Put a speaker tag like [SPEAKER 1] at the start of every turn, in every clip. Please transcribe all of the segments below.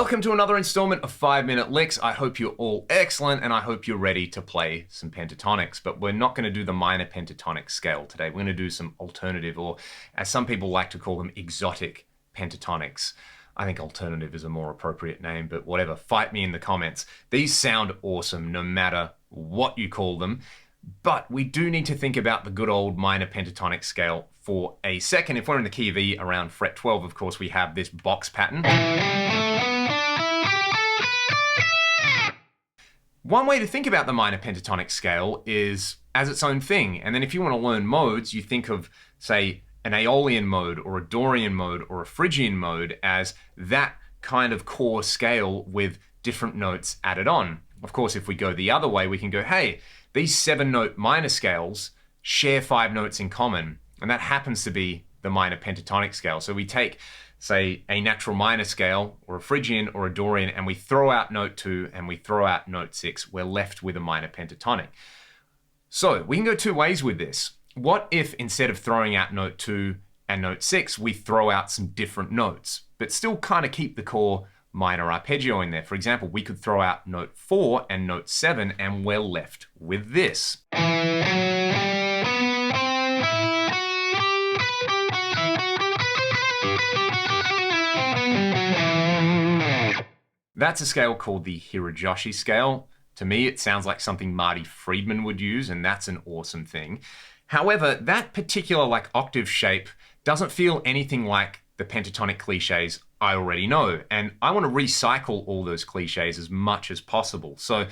[SPEAKER 1] Welcome to another installment of 5-Minute Licks. I hope you're all excellent and I hope you're ready to play some pentatonics, but we're not going to do the minor pentatonic scale today. We're going to do some alternative, or as some people like to call them, exotic pentatonics. I think alternative is a more appropriate name, but whatever, fight me in the comments. These sound awesome no matter what you call them, but we do need to think about the good old minor pentatonic scale for a second. If we're in the key of E around fret 12, of course, we have this box pattern. One way to think about the minor pentatonic scale is as its own thing. And then if you want to learn modes, you think of, say, an Aeolian mode or a Dorian mode or a Phrygian mode as that kind of core scale with different notes added on. Of course, if we go the other way, we can go, hey, these 7-note minor scales share 5 notes in common. And that happens to be the minor pentatonic scale. So we take, say, a natural minor scale or a Phrygian or a Dorian, and we throw out note 2 and we throw out note 6. We're left with a minor pentatonic. So we can go two ways with this. What if instead of throwing out note 2 and note 6, we throw out some different notes, but still kind of keep the core minor arpeggio in there? For example, we could throw out note 4 and note 7 and we're left with this. That's a scale called the Hirajoshi scale. To me, it sounds like something Marty Friedman would use, and that's an awesome thing. However, that particular octave shape doesn't feel anything like the pentatonic cliches I already know, and I want to recycle all those cliches as much as possible. So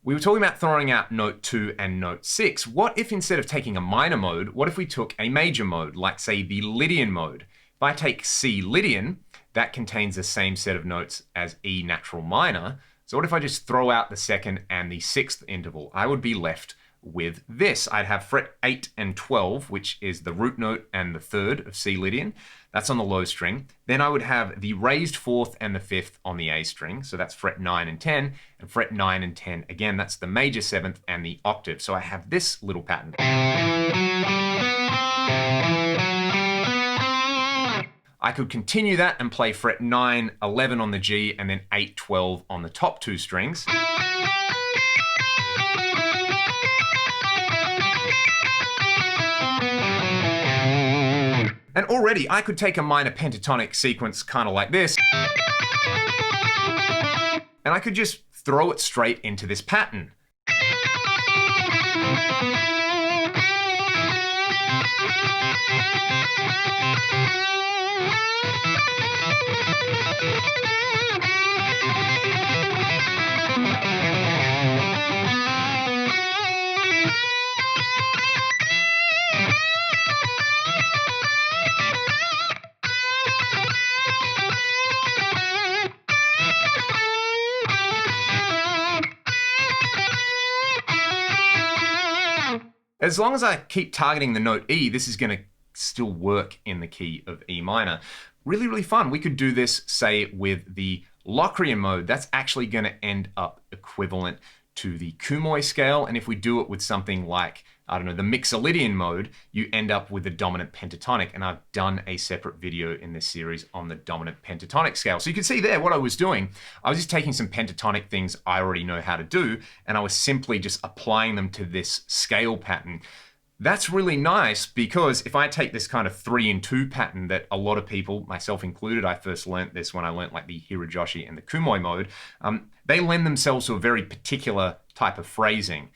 [SPEAKER 1] we were talking about throwing out note 2 and note 6. What if instead of taking a minor mode, what if we took a major mode, like say the Lydian mode? If I take C Lydian, that contains the same set of notes as E natural minor. So what if I just throw out the 2nd and the 6th interval? I would be left with this. I'd have fret 8 and 12, which is the root note and the 3rd of C Lydian. That's on the low string. Then I would have the raised 4th and the 5th on the A string. So that's fret 9 and 10. And fret 9 and 10, again, that's the major 7th and the octave. So I have this little pattern. I could continue that and play fret 9, 11 on the G, and then 8, 12 on the top 2 strings. And already I could take a minor pentatonic sequence kind of like this, and I could just throw it straight into this pattern. As long as I keep targeting the note E, this is going to still work in the key of E minor. Really, really fun. We could do this, say, with the Locrian mode. That's actually going to end up equivalent to the Kumoi scale. And if we do it with something like, I don't know, the Mixolydian mode, you end up with the dominant pentatonic. And I've done a separate video in this series on the dominant pentatonic scale. So you can see there what I was doing. I was just taking some pentatonic things I already know how to do, and I was simply just applying them to this scale pattern. That's really nice because if I take this kind of 3-in-2 pattern that a lot of people, myself included, I first learnt this when I learnt like the Hirajoshi and the Kumoi mode, they lend themselves to a very particular type of phrasing,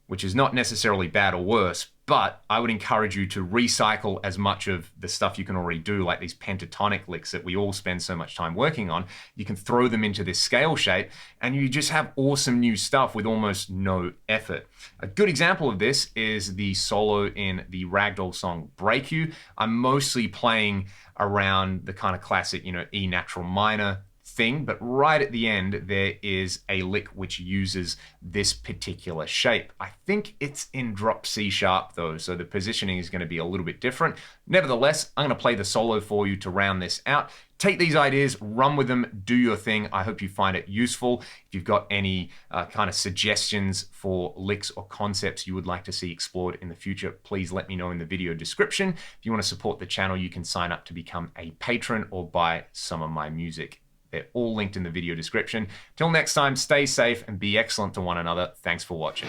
[SPEAKER 1] which is not necessarily bad or worse, but I would encourage you to recycle as much of the stuff you can already do, like these pentatonic licks that we all spend so much time working on. You can throw them into this scale shape and you just have awesome new stuff with almost no effort. A good example of this is the solo in the Ragdoll song Break You. I'm mostly playing around the kind of classic, E natural minor thing, but right at the end there is a lick which uses this particular shape. I think it's in drop C sharp though, so the positioning is going to be a little bit different. Nevertheless, I'm going to play the solo for you to round this out. Take these ideas, run with them, do your thing. I hope you find it useful. If you've got any kind of suggestions for licks or concepts you would like to see explored in the future, please let me know in the video description. If you want to support the channel, you can sign up to become a patron or buy some of my music. They're all linked in the video description. Till next time, stay safe and be excellent to one another. Thanks for watching.